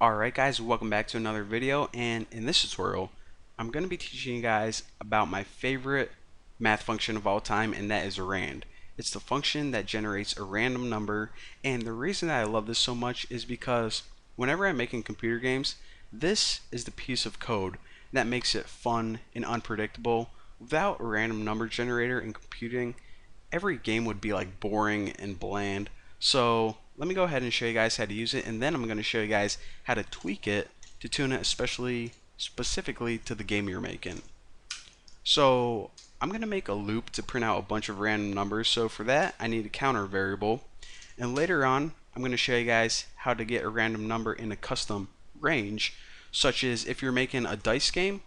Alright guys, welcome back to another video, and in this tutorial I'm going to be teaching you guys about my favorite math function of all time, and that is rand. It's the function that generates a random number, and the reason that I love this so much is because whenever I'm making computer games, this is the piece of code that makes it fun and unpredictable. Without a random number generator in computing, every game would be like boring and bland. So let me go ahead and show you guys how to use it, and then I'm going to show you guys how to tweak it to tune it specifically to the game you're making. So I'm going to make a loop to print out a bunch of random numbers. So for that I need a counter variable, and later on I'm going to show you guys how to get a random number in a custom range, such as if you're making a dice game,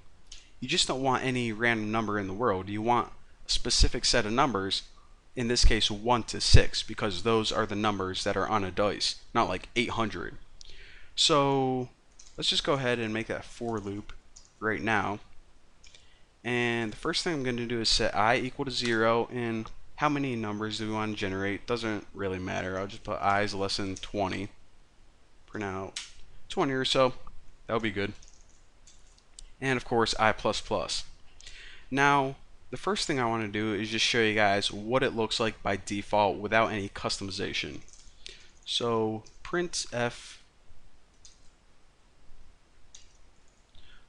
you just don't want any random number in the world. You want a specific set of numbers, in this case 1 to 6, because those are the numbers that are on a dice, not like 800. So let's just go ahead and make that for loop right now. And the first thing I'm going to do is set I equal to 0, and how many numbers do we want to generate doesn't really matter. I'll just put I is less than 20. Print out 20 or so. That'll be good. And of course I++. Now the first thing I want to do is just show you guys what it looks like by default without any customization. So printf,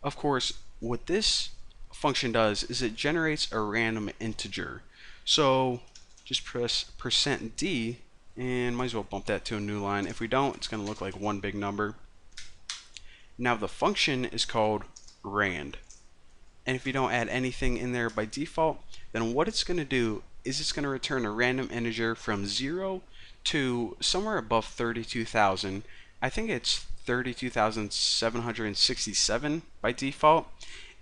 of course what this function does is it generates a random integer. So just press %d, and might as well bump that to a new line. If we don't, it's going to look like one big number. Now the function is called rand, and if you don't add anything in there by default, then what it's going to do is it's going to return a random integer from 0 to somewhere above 32,000. I think it's 32,767 by default.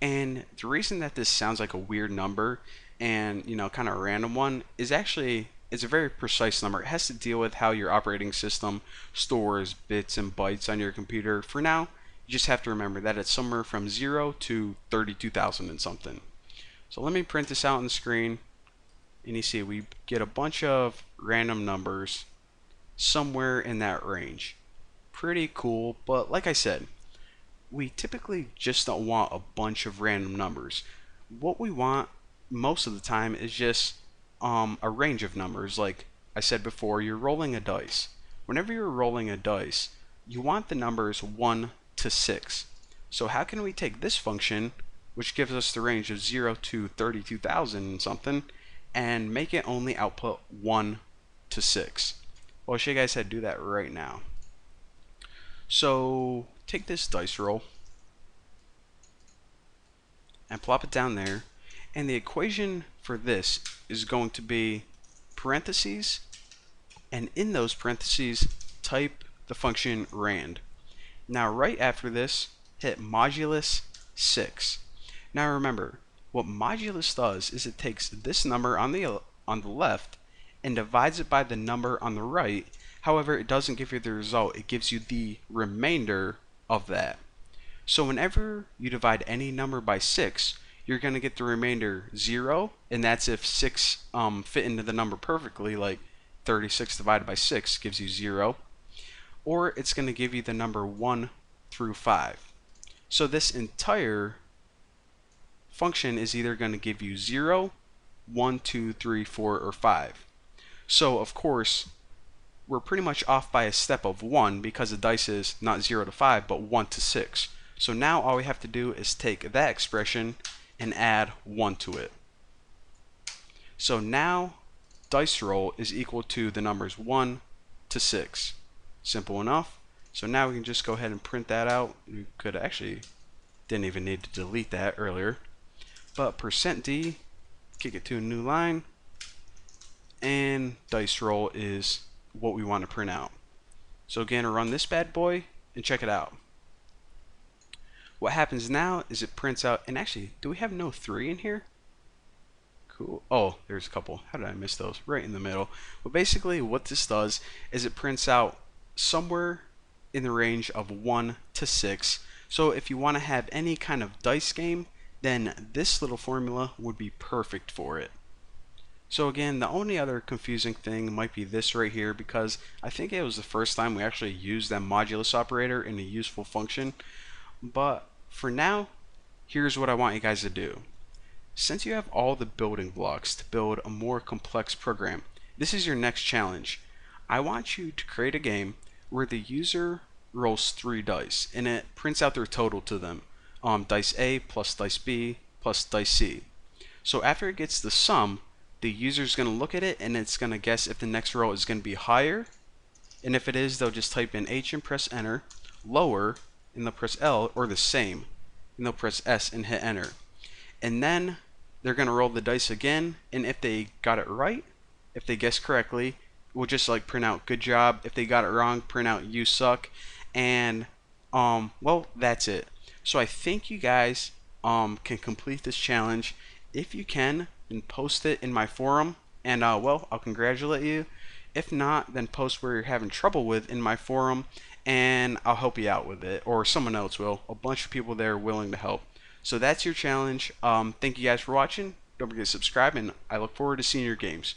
And the reason that this sounds like a weird number and kind of a random one is actually it's a very precise number. It has to deal with how your operating system stores bits and bytes on your computer. For now, you just have to remember that it's somewhere from 0 to 32,000 and something. So let me print this out on the screen, and you see we get a bunch of random numbers somewhere in that range. Pretty cool, but like I said, we typically just don't want a bunch of random numbers. What we want most of the time is just a range of numbers. Like I said before, you're rolling a dice. Whenever you're rolling a dice, you want the numbers 1 to 6. So how can we take this function, which gives us the range of 0 to 32,000 and something, and make it only output 1 to 6? Well, I'll show you guys how to do that right now. So take this dice roll and plop it down there, and the equation for this is going to be parentheses, and in those parentheses type the function rand. Now right after this, hit modulus 6. Now remember, what modulus does is it takes this number on the left and divides it by the number on the right. However, it doesn't give you the result, it gives you the remainder of that. So whenever you divide any number by 6, you're going to get the remainder 0, and that's if 6 fit into the number perfectly, like 36 divided by 6 gives you 0. Or it's going to give you the number 1 through 5. So this entire function is either going to give you 0, 1, 2, 3, 4, or 5. So of course, we're pretty much off by a step of 1 because the dice is not 0 to 5 but 1 to 6. So now all we have to do is take that expression and add 1 to it. So now dice roll is equal to the numbers 1 to 6. Simple enough. So now we can just go ahead and print that out. We could actually didn't even need to delete that earlier. But %d, kick it to a new line, and dice roll is what we want to print out. So again, run this bad boy and check it out. What happens now is it prints out, and actually, do we have no 3 in here? Cool. Oh, there's a couple. How did I miss those? Right in the middle. But basically what this does is it prints out somewhere in the range of 1 to 6. So if you want to have any kind of dice game, then this little formula would be perfect for it. So again, the only other confusing thing might be this right here, because I think it was the first time we actually used that modulus operator in a useful function. But for now, here's what I want you guys to do. Since you have all the building blocks to build a more complex program, this is your next challenge. I want you to create a game where the user rolls 3 dice and it prints out their total to them. Dice A plus dice B plus dice C. So after it gets the sum, the user is going to look at it and it's going to guess if the next roll is going to be higher, and if it is, they'll just type in H and press enter, lower and they'll press L, or the same and they'll press S and hit enter. And then they're going to roll the dice again, and if they got it right, if they guessed correctly, we'll just like print out good job. If they got it wrong, print out you suck. And well, that's it. So I think you guys can complete this challenge. If you can, then post it in my forum, and well, I'll congratulate you. If not, then post where you're having trouble with in my forum, and I'll help you out with it, or someone else will. A bunch of people there are willing to help. So that's your challenge. Thank you guys for watching. Don't forget to subscribe, and I look forward to seeing your games.